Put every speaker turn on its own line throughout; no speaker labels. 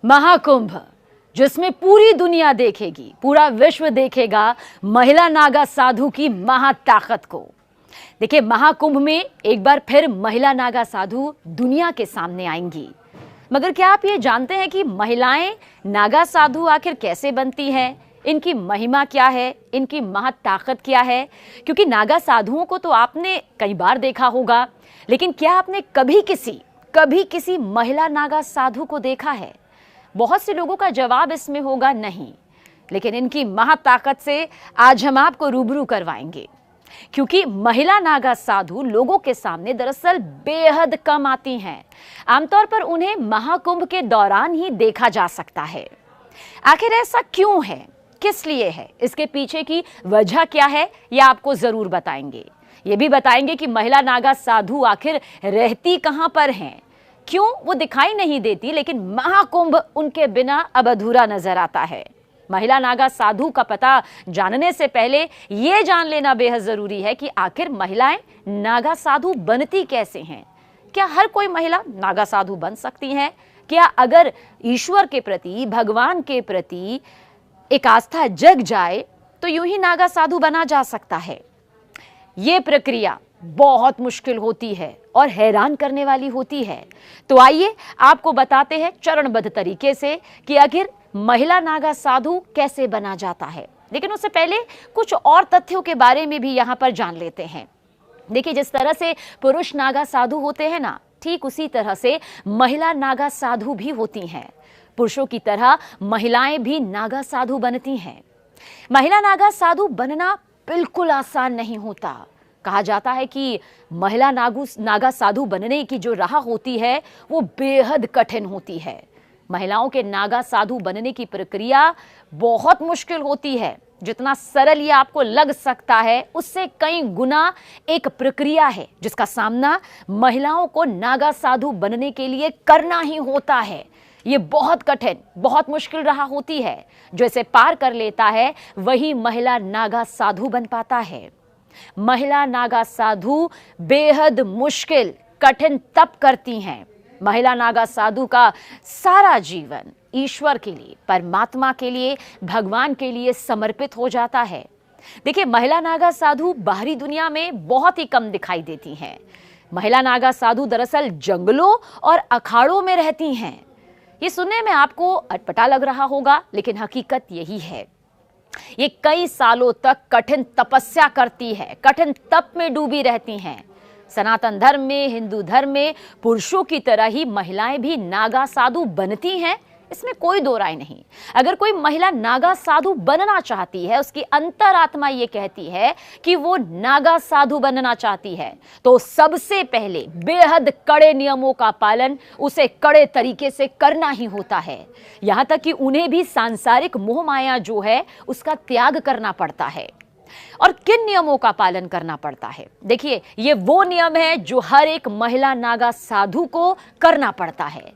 महाकुंभ, जिसमें पूरी दुनिया देखेगी, पूरा विश्व देखेगा महिला नागा साधु की महाताकत को। देखिए, महाकुंभ में एक बार फिर महिला नागा साधु दुनिया के सामने आएंगी। मगर क्या आप ये जानते हैं कि महिलाएं नागा साधु आखिर कैसे बनती हैं? इनकी महिमा क्या है? इनकी महाताकत क्या है? क्योंकि नागा साधुओं को तो आपने कई बार देखा होगा, लेकिन क्या आपने कभी किसी महिला नागा साधु को देखा है? बहुत से लोगों का जवाब इसमें होगा नहीं। लेकिन इनकी महाताकत से आज हम आपको रूबरू करवाएंगे, क्योंकि महिला नागा साधु लोगों के सामने दरअसल बेहद कम आती हैं। आमतौर पर उन्हें महाकुंभ के दौरान ही देखा जा सकता है। आखिर ऐसा क्यों है? किस लिए है? इसके पीछे की वजह क्या है, यह आपको जरूर बताएंगे। ये भी बताएंगे कि महिला नागा साधु आखिर रहती कहां पर हैं, क्यों वो दिखाई नहीं देती, लेकिन महाकुंभ उनके बिना अब अधूरा नजर आता है। महिला नागा साधु का पता जानने से पहले ये जान लेना बेहद जरूरी है कि आखिर महिलाएं नागा साधु बनती कैसे हैं। क्या हर कोई महिला नागा साधु बन सकती है? क्या अगर ईश्वर के प्रति, भगवान के प्रति एक आस्था जग जाए तो यूं ही नागा साधु बना जा सकता है? ये प्रक्रिया बहुत मुश्किल होती है और हैरान करने वाली होती है। तो आइए आपको बताते हैं चरणबद्ध तरीके से कि आखिर महिला नागा साधु कैसे बना जाता है। लेकिन उससे पहले कुछ और तथ्यों के बारे में भी यहाँ पर जान लेते हैं। देखिए, जिस तरह से पुरुष नागा साधु होते हैं ना, ठीक उसी तरह से महिला नागा साधु भी होती हैं। पुरुषों की तरह महिलाएं भी नागा साधु बनती हैं। महिला नागा साधु बनना बिल्कुल आसान नहीं होता। कहा जाता है कि महिला नागा साधु बनने की जो राह होती है वो बेहद कठिन होती है। महिलाओं के नागा साधु बनने की प्रक्रिया बहुत मुश्किल होती है। जितना सरल ये आपको लग सकता है, उससे कई गुना एक प्रक्रिया है जिसका सामना महिलाओं को नागा साधु बनने के लिए करना ही होता है। ये बहुत कठिन, बहुत मुश्किल राह होती है। जो इसे पार कर लेता है वही महिला नागा साधु बन पाता है। महिला नागा साधु बेहद मुश्किल, कठिन तप करती हैं। महिला नागा साधु का सारा जीवन ईश्वर के लिए, परमात्मा के लिए, भगवान के लिए समर्पित हो जाता है। देखिए, महिला नागा साधु बाहरी दुनिया में बहुत ही कम दिखाई देती हैं। महिला नागा साधु दरअसल जंगलों और अखाड़ों में रहती हैं। ये सुनने में आपको अटपटा लग रहा होगा, लेकिन हकीकत यही है। ये कई सालों तक कठिन तपस्या करती है, कठिन तप में डूबी रहती हैं। सनातन धर्म में, हिंदू धर्म में पुरुषों की तरह ही महिलाएं भी नागा साधु बनती हैं, इसमें कोई दो राय नहीं। अगर कोई महिला नागा साधु बनना चाहती है, उसकी अंतरात्मा ये कहती है कि वो नागा साधु बनना चाहती है, तो सबसे पहले बेहद कड़े नियमों का पालन उसे कड़े तरीके से करना ही होता है। यहां तक कि उन्हें भी सांसारिक मोह माया जो है उसका त्याग करना पड़ता है। और किन नियमों का पालन करना पड़ता है? देखिए, ये वो नियम है जो हर एक महिला नागा साधु को करना पड़ता है।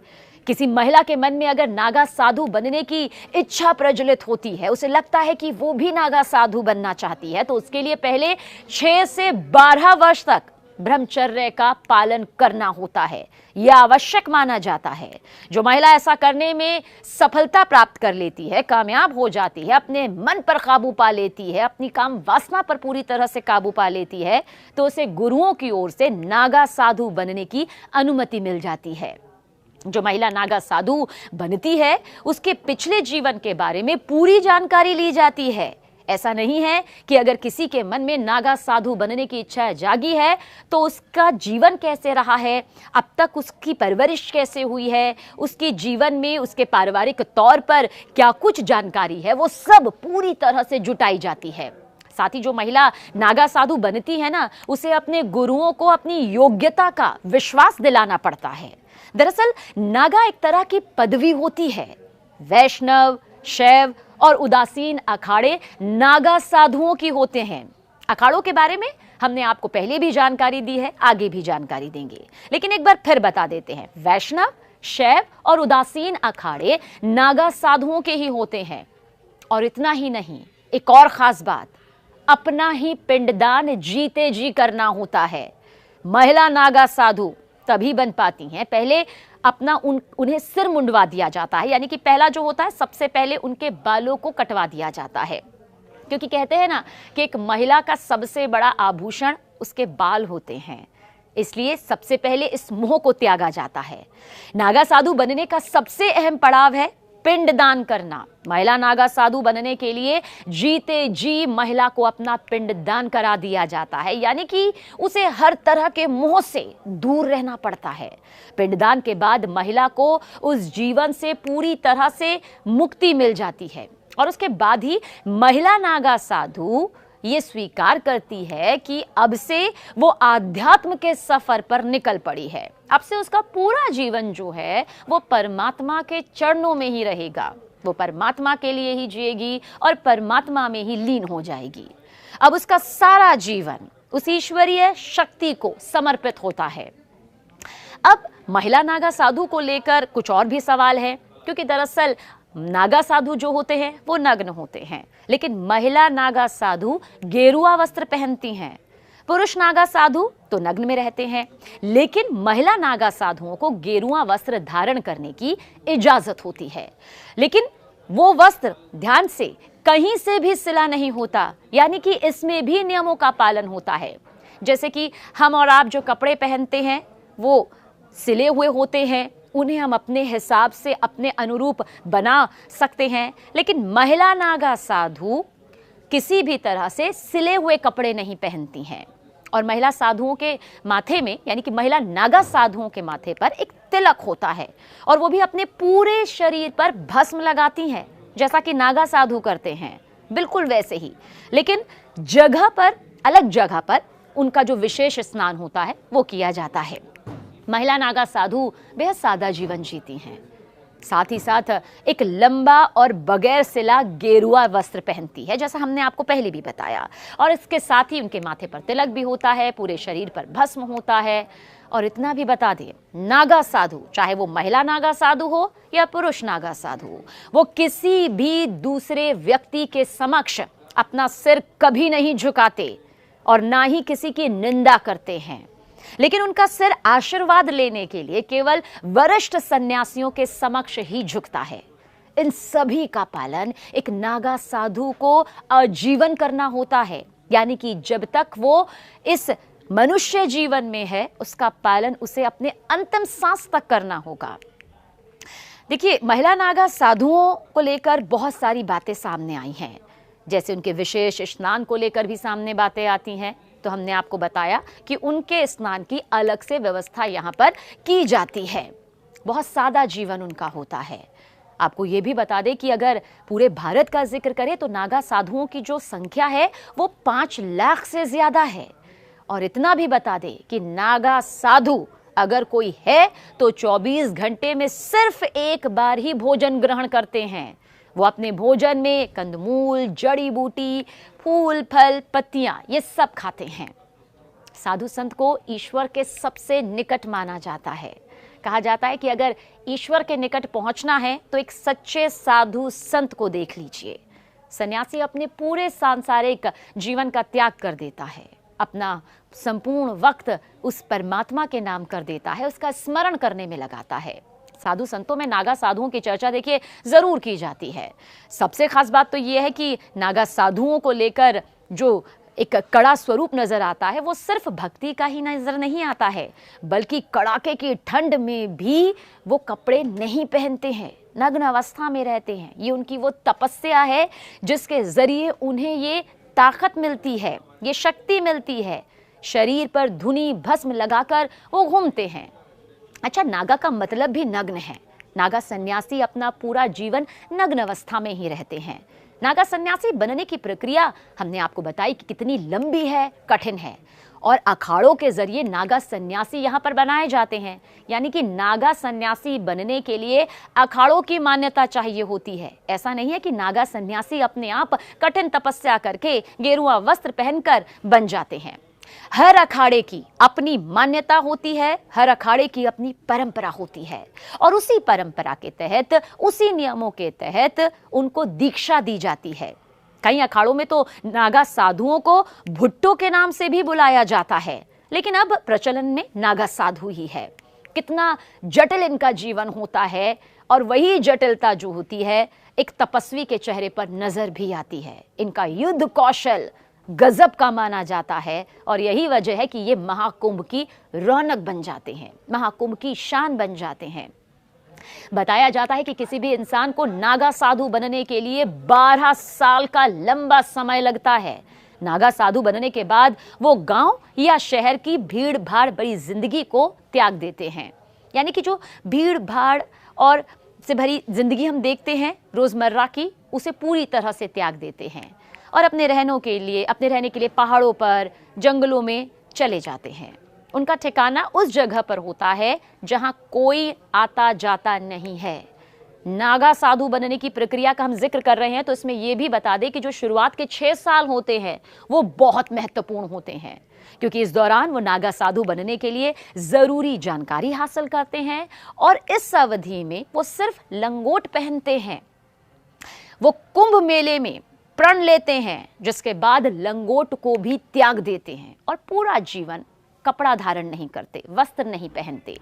किसी महिला के मन में अगर नागा साधु बनने की इच्छा प्रज्वलित होती है, उसे लगता है कि वो भी नागा साधु बनना चाहती है, तो उसके लिए पहले 6 से 12 वर्ष तक ब्रह्मचर्य का पालन करना होता है। यह आवश्यक माना जाता है। जो महिला ऐसा करने में सफलता प्राप्त कर लेती है, कामयाब हो जाती है, अपने मन पर काबू पा लेती है, अपनी काम वासना पर पूरी तरह से काबू पा लेती है, तो उसे गुरुओं की ओर से नागा साधु बनने की अनुमति मिल जाती है। जो महिला नागा साधु बनती है, उसके पिछले जीवन के बारे में पूरी जानकारी ली जाती है। ऐसा नहीं है कि अगर किसी के मन में नागा साधु बनने की इच्छा जागी है तो उसका जीवन कैसे रहा है, अब तक उसकी परवरिश कैसे हुई है, उसके जीवन में उसके पारिवारिक तौर पर क्या कुछ जानकारी है, वो सब पूरी तरह से जुटाई जाती है। साथ ही जो महिला नागा साधु बनती है ना, उसे अपने गुरुओं को अपनी योग्यता का विश्वास दिलाना पड़ता है। दरअसल नागा एक तरह की पदवी होती है। वैष्णव, शैव और उदासीन अखाड़े नागा साधुओं की होते हैं। अखाड़ों के बारे में हमने आपको पहले भी जानकारी दी है, आगे भी जानकारी देंगे, लेकिन एक बार फिर बता देते हैं। वैष्णव, शैव और उदासीन अखाड़े नागा साधुओं के ही होते हैं। और इतना ही नहीं, एक और खास बात, अपना ही पिंडदान जीते जी करना होता है। महिला नागा साधु तभी बन पाती हैं। पहले अपना उन्हें सिर मुंडवा दिया जाता है, यानी कि पहला जो होता है सबसे पहले उनके बालों को कटवा दिया जाता है, क्योंकि कहते हैं ना कि एक महिला का सबसे बड़ा आभूषण उसके बाल होते हैं, इसलिए सबसे पहले इस मोह को त्यागा जाता है। नागा साधु बनने का सबसे अहम पड़ाव है पिंडदान करना। महिला नागा साधु बनने के लिए जीते जी महिला को अपना पिंडदान करा दिया जाता है, यानी कि उसे हर तरह के मोह से दूर रहना पड़ता है। पिंडदान के बाद महिला को उस जीवन से पूरी तरह से मुक्ति मिल जाती है और उसके बाद ही महिला नागा साधु ये स्वीकार करती है कि अब से वो आध्यात्म के सफर पर निकल पड़ी है। अब से उसका पूरा जीवन जो है वो परमात्मा के चरणों में ही रहेगा, वो परमात्मा के लिए ही जिएगी और परमात्मा में ही लीन हो जाएगी। अब उसका सारा जीवन उस ईश्वरीय शक्ति को समर्पित होता है। अब महिला नागा साधु को लेकर कुछ और भी सवाल है, क्योंकि दरअसल नागा साधु जो होते हैं वो नग्न होते हैं, लेकिन महिला नागा साधु गेरुआ वस्त्र पहनती हैं। पुरुष नागा साधु तो नग्न में रहते हैं, लेकिन महिला नागा साधुओं को गेरुआ वस्त्र धारण करने की इजाजत होती है। लेकिन वो वस्त्र ध्यान से कहीं से भी सिला नहीं होता, यानी कि इसमें भी नियमों का पालन होता है। जैसे कि हम और आप जो कपड़े पहनते हैं वो सिले हुए होते हैं, उन्हें हम अपने हिसाब से अपने अनुरूप बना सकते हैं, लेकिन महिला नागा साधु किसी भी तरह से सिले हुए कपड़े नहीं पहनती हैं। और महिला साधुओं के माथे में, यानी कि महिला नागा साधुओं के माथे पर एक तिलक होता है और वो भी अपने पूरे शरीर पर भस्म लगाती हैं, जैसा कि नागा साधु करते हैं, बिल्कुल वैसे ही। लेकिन जगह पर, अलग जगह पर उनका जो विशेष स्नान होता है वो किया जाता है। महिला नागा साधु बेहद सादा जीवन जीती हैं, साथ ही साथ एक लंबा और बगैर सिला गेरुआ वस्त्र पहनती है, जैसा हमने आपको पहले भी बताया। और इसके साथ ही उनके माथे पर तिलक भी होता है, पूरे शरीर पर भस्म होता है। और इतना भी बता दें, नागा साधु, चाहे वो महिला नागा साधु हो या पुरुष नागा साधु हो, वो किसी भी दूसरे व्यक्ति के समक्ष अपना सिर कभी नहीं झुकाते और ना ही किसी की निंदा करते हैं, लेकिन उनका सिर आशीर्वाद लेने के लिए केवल वरिष्ठ सन्यासियों के समक्ष ही झुकता है। इन सभी का पालन एक नागा साधु को आजीवन करना होता है, यानी कि जब तक वो इस मनुष्य जीवन में है उसका पालन उसे अपने अंतिम सांस तक करना होगा। देखिए, महिला नागा साधुओं को लेकर बहुत सारी बातें सामने आई हैं, जैसे उनके विशेष स्नान को लेकर भी सामने बातें आती हैं। तो हमने आपको बताया कि उनके स्नान की अलग से व्यवस्था यहाँ पर की जाती है। बहुत सादा जीवन उनका होता है। आपको ये भी बता दें कि अगर पूरे भारत का जिक्र करें तो नागा साधुओं की जो संख्या है वो 5 लाख से ज्यादा है। और इतना भी बता दें कि नागा साधु अगर कोई है तो 24 घंटे में सिर्फ एक बार ही भोजन ग्रहण करते हैं। वो अपने भोजन में कंदमूल, जड़ी बूटी, फूल, फल, पत्तियां ये सब खाते हैं। साधु संत को ईश्वर के सबसे निकट माना जाता है। कहा जाता है कि अगर ईश्वर के निकट पहुंचना है तो एक सच्चे साधु संत को देख लीजिए। सन्यासी अपने पूरे सांसारिक जीवन का त्याग कर देता है, अपना संपूर्ण वक्त उस परमात्मा के नाम कर देता है, उसका स्मरण करने में लगाता है। साधु संतों में नागा साधुओं की चर्चा देखिए जरूर की जाती है। सबसे खास बात तो यह है कि नागा साधुओं को लेकर जो एक कड़ा स्वरूप नजर आता है वो सिर्फ भक्ति का ही नजर नहीं आता है, बल्कि कड़ाके की ठंड में भी वो कपड़े नहीं पहनते हैं, नग्न अवस्था में रहते हैं। ये उनकी वो तपस्या है जिसके जरिए उन्हें ये ताकत मिलती है, ये शक्ति मिलती है। शरीर पर धुनी भस्म लगाकर वो घूमते हैं। अच्छा, नागा का मतलब भी नग्न है। नागा सन्यासी अपना पूरा जीवन नग्न अवस्था में ही रहते हैं। नागा सन्यासी बनने की प्रक्रिया हमने आपको बताई कि कितनी लंबी है, कठिन है। और अखाड़ों के जरिए नागा सन्यासी यहाँ पर बनाए जाते हैं, यानी कि नागा सन्यासी बनने के लिए अखाड़ों की मान्यता चाहिए होती है। ऐसा नहीं है कि नागा सन्यासी अपने आप कठिन तपस्या करके गेरुआ वस्त्र पहनकर बन जाते हैं। हर अखाड़े की अपनी मान्यता होती है, हर अखाड़े की अपनी परंपरा होती है और उसी परंपरा के तहत, उसी नियमों के तहत उनको दीक्षा दी जाती है। कई अखाड़ों में तो नागा साधुओं को भुट्टो के नाम से भी बुलाया जाता है। लेकिन अब प्रचलन में नागा साधु ही है। कितना जटिल इनका जीवन होता है, और वही जटिलता जो होती है एक तपस्वी के चेहरे पर नजर भी आती है। इनका युद्ध कौशल गजब का माना जाता है, और यही वजह है कि ये महाकुंभ की रौनक बन जाते हैं, महाकुंभ की शान बन जाते हैं। बताया जाता है कि किसी भी इंसान को नागा साधु बनने के लिए 12 साल का लंबा समय लगता है। नागा साधु बनने के बाद वो गांव या शहर की भीड़ भाड़ भरी जिंदगी को त्याग देते हैं। यानी कि जो भीड़ भाड़ और से भरी जिंदगी हम देखते हैं रोजमर्रा की, उसे पूरी तरह से त्याग देते हैं और अपने रहने के लिए पहाड़ों पर, जंगलों में चले जाते हैं। उनका ठिकाना उस जगह पर होता है जहां कोई आता जाता नहीं है। नागा साधु बनने की प्रक्रिया का हम जिक्र कर रहे हैं तो इसमें यह भी बता दें कि जो शुरुआत के 6 साल होते हैं वो बहुत महत्वपूर्ण होते हैं, क्योंकि इस दौरान वो नागा साधु बनने के लिए जरूरी जानकारी हासिल करते हैं और इस अवधि में वो सिर्फ लंगोट पहनते हैं। वो कुंभ मेले में प्रण लेते हैं, जिसके बाद लंगोट को भी त्याग देते हैं और पूरा जीवन कपड़ा धारण नहीं करते, वस्त्र नहीं पहनते।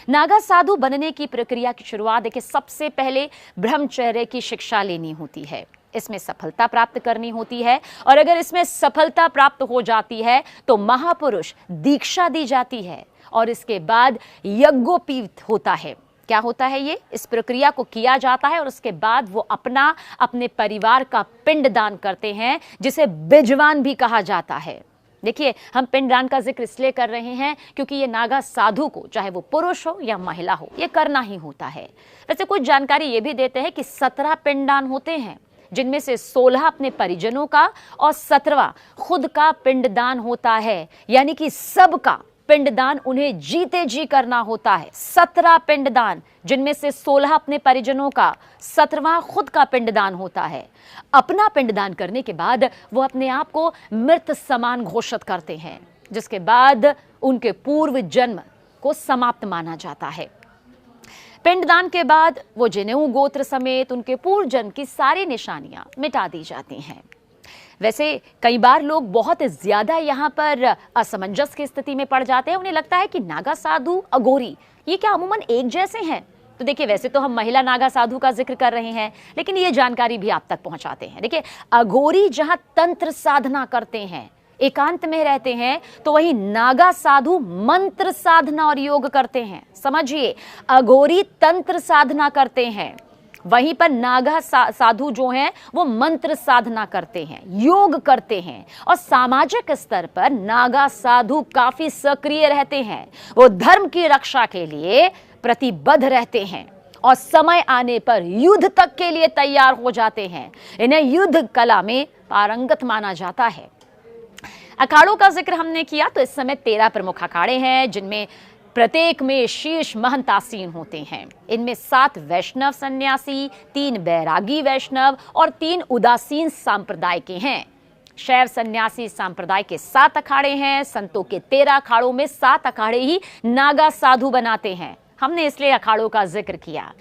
नागा साधु बनने की प्रक्रिया की शुरुआत देखिए, सबसे पहले ब्रह्मचर्य की शिक्षा लेनी होती है, इसमें सफलता प्राप्त करनी होती है, और अगर इसमें सफलता प्राप्त हो जाती है तो महापुरुष दीक्षा दी जाती है और इसके बाद यज्ञोपवीत होता है। क्या होता है ये? इस प्रक्रिया को किया जाता है और उसके बाद वो अपने परिवार का पिंडदान करते हैं, जिसे बिजवान भी कहा जाता है। देखिए, हम पिंडदान का जिक्र इसलिए कर रहे हैं क्योंकि ये नागा साधु को, चाहे वो पुरुष हो या महिला हो, ये करना ही होता है। वैसे कुछ जानकारी ये भी देते हैं कि 17 पिंडदान होते हैं, जिनमें से 16 अपने परिजनों का और 17वां खुद का पिंडदान होता है। यानी कि सबका पिंडदान उन्हें जीते जी करना होता है। 17 पिंडदान, जिनमें से 16 अपने परिजनों का, 17वां खुद का पिंडदान होता है। अपना पिंडदान करने के बाद वो अपने आप को मृत समान घोषित करते हैं, जिसके बाद उनके पूर्व जन्म को समाप्त माना जाता है। पिंडदान के बाद वो जनेऊ गोत्र समेत उनके पूर्व जन्म की सारी निशानियां मिटा दी जाती हैं। वैसे कई बार लोग बहुत ज्यादा यहाँ पर असमंजस की स्थिति में पड़ जाते हैं। उन्हें लगता है कि नागा साधु, अघोरी, ये क्या अमूमन एक जैसे हैं? तो देखिए, वैसे तो हम महिला नागा साधु का जिक्र कर रहे हैं, लेकिन ये जानकारी भी आप तक पहुंचाते हैं। देखिए, अघोरी जहां तंत्र साधना करते हैं, एकांत में रहते हैं, तो वही नागा साधु मंत्र साधना और योग करते हैं। समझिए, अघोरी तंत्र साधना करते हैं, वहीं पर नागा साधु जो हैं वो मंत्र साधना करते हैं, योग करते हैं। और सामाजिक स्तर पर नागा साधु काफी सक्रिय रहते हैं। वो धर्म की रक्षा के लिए प्रतिबद्ध रहते हैं और समय आने पर युद्ध तक के लिए तैयार हो जाते हैं। इन्हें युद्ध कला में पारंगत माना जाता है। अखाड़ों का जिक्र हमने किया तो इस समय 13 प्रमुख अखाड़े हैं, जिनमें प्रत्येक में शीर्ष महंत आसीन होते हैं। इनमें 7 वैष्णव सन्यासी, 3 बैरागी वैष्णव और 3 उदासीन सांप्रदाय के हैं। शैव सन्यासी सांप्रदाय के 7 अखाड़े हैं। संतों के 13 अखाड़ों में 7 अखाड़े ही नागा साधु बनाते हैं। हमने इसलिए अखाड़ों का जिक्र किया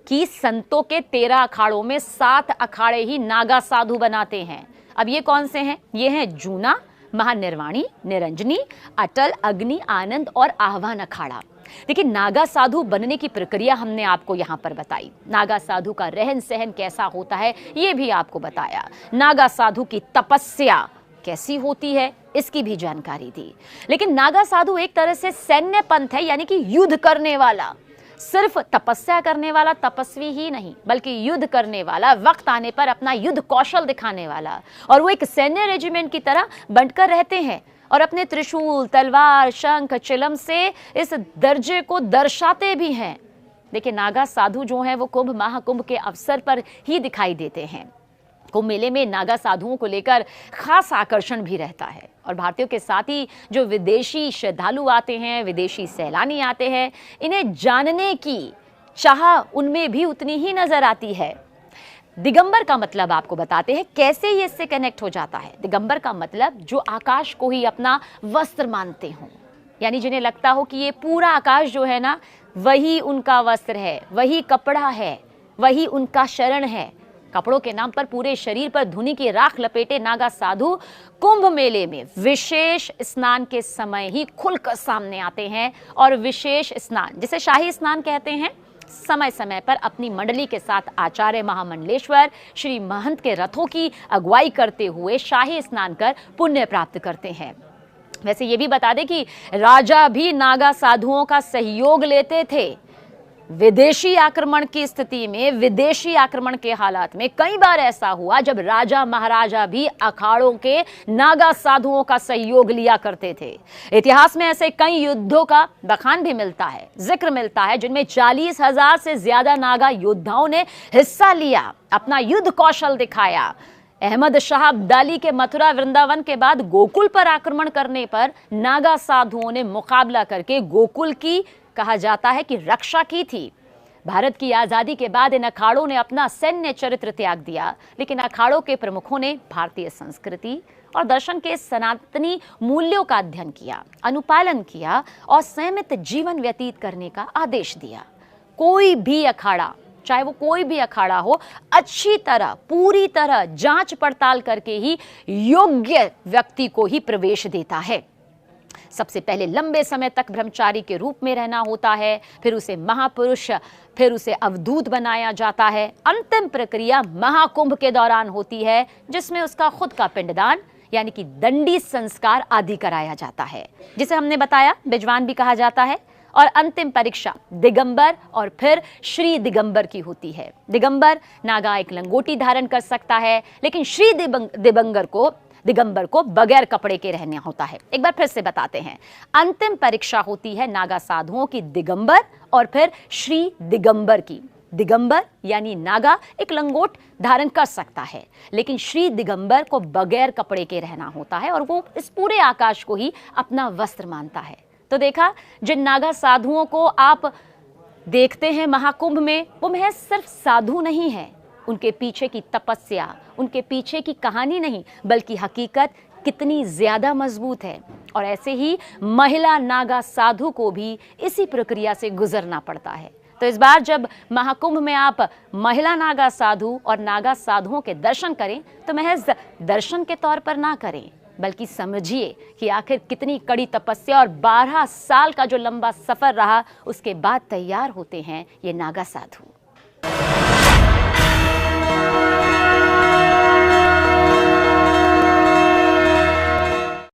कि संतों के 13 अखाड़ों में 7 अखाड़े ही नागा साधु बनाते हैं। अब ये कौन से हैं? ये हैं जूना, महानिर्वाणी, निरंजनी, अटल, अग्नि, आनंद और आह्वान अखाड़ा। देखिए, नागा साधु बनने की प्रक्रिया हमने आपको यहाँ पर बताई। नागा साधु का रहन सहन कैसा होता है ये भी आपको बताया। नागा साधु की तपस्या कैसी होती है इसकी भी जानकारी दी। लेकिन नागा साधु एक तरह से सैन्य पंथ है, यानी कि युद्ध करने वाला। सिर्फ तपस्या करने वाला तपस्वी ही नहीं, बल्कि युद्ध करने वाला, वक्त आने पर अपना युद्ध कौशल दिखाने वाला। और वो एक सैन्य रेजिमेंट की तरह बंटकर रहते हैं और अपने त्रिशूल, तलवार, शंख, चिलम से इस दर्जे को दर्शाते भी हैं। देखिए, नागा साधु जो हैं वो कुंभ महाकुंभ के अवसर पर ही दिखाई देते हैं। कुंभ मेले में नागा साधुओं को लेकर खास आकर्षण भी रहता है और भारतीयों के साथ ही जो विदेशी श्रद्धालु आते हैं, विदेशी सैलानी आते हैं, इन्हें जानने की चाह उनमें भी उतनी ही नजर आती है। दिगंबर का मतलब आपको बताते हैं कैसे ये इससे कनेक्ट हो जाता है। दिगंबर का मतलब जो आकाश को ही अपना वस्त्र मानते हों, यानी जिन्हें लगता हो कि ये पूरा आकाश जो है ना, वही उनका वस्त्र है, वही कपड़ा है, वही उनका शरण है। कपड़ों के नाम पर पूरे शरीर पर धुनी की राख लपेटे नागा साधु कुंभ मेले में विशेष स्नान के समय ही खुलकर सामने आते हैं और विशेष स्नान, जिसे शाही स्नान कहते हैं, समय समय पर अपनी मंडली के साथ आचार्य महामंडलेश्वर श्री महंत के रथों की अगुवाई करते हुए शाही स्नान कर पुण्य प्राप्त करते हैं। वैसे ये भी बता दें कि राजा भी नागा साधुओं का सहयोग लेते थे। विदेशी आक्रमण की स्थिति में, विदेशी आक्रमण के हालात में कई बार ऐसा हुआ जब राजा महाराजा भी अखाड़ों के नागा साधुओं का सहयोग लिया करते थे। इतिहास में ऐसे कई युद्धों का बखान भी मिलता है, जिक्र मिलता है, जिनमें 40,000 से ज्यादा नागा योद्धाओं ने हिस्सा लिया, अपना युद्ध कौशल दिखाया। अहमद शाह अब्दाली के मथुरा वृंदावन के बाद गोकुल पर आक्रमण करने पर नागा साधुओं ने मुकाबला करके गोकुल की, कहा जाता है कि, रक्षा की थी। भारत की आजादी के बाद इन अखाड़ों ने अपना सैन्य चरित्र त्याग दिया, लेकिन अखाड़ों के प्रमुखों ने भारतीय संस्कृति और दर्शन के सनातनी मूल्यों का अध्ययन किया, अनुपालन किया और संयमित जीवन व्यतीत करने का आदेश दिया। कोई भी अखाड़ा, चाहे वो कोई भी अखाड़ा हो, अच्छी तरह, पूरी तरह जांच पड़ताल करके ही योग्य व्यक्ति को ही प्रवेश देता है। सबसे पहले लंबे समय तक ब्रह्मचारी के रूप में रहना होता है, फिर उसे महापुरुष, फिर उसे अवधूत बनाया जाता है। अंतिम प्रक्रिया महाकुंभ के दौरान होती है, जिसमें उसका खुद का पिंडदान यानी कि दंडी संस्कार आदि कराया जाता है, जिसे हमने बताया बिजवान भी कहा जाता है। और अंतिम परीक्षा दिगंबर और फिर श्री दिगंबर की होती है। दिगंबर नागा एक लंगोटी धारण कर सकता है, लेकिन श्री दिगंबर को बगैर कपड़े के रहना होता है। एक बार फिर से बताते हैं, अंतिम परीक्षा होती है नागा साधुओं की दिगंबर और फिर श्री दिगंबर की। दिगंबर यानी नागा एक लंगोट धारण कर सकता है, लेकिन श्री दिगंबर को बगैर कपड़े के रहना होता है और वो इस पूरे आकाश को ही अपना वस्त्र मानता है। तो देखा, जिन नागा साधुओं को आप देखते हैं महाकुंभ में, वो महज सिर्फ साधु नहीं है, उनके पीछे की तपस्या, उनके पीछे की कहानी नहीं, बल्कि हकीकत कितनी ज्यादा मजबूत है। और ऐसे ही महिला नागा साधु को भी इसी प्रक्रिया से गुजरना पड़ता है। तो इस बार जब महाकुंभ में आप महिला नागा साधु और नागा साधुओं के दर्शन करें, तो महज दर्शन के तौर पर ना करें, बल्कि समझिए कि आखिर कितनी कड़ी तपस्या और 12 साल का जो लंबा सफर रहा, उसके बाद तैयार होते हैं ये नागा साधु।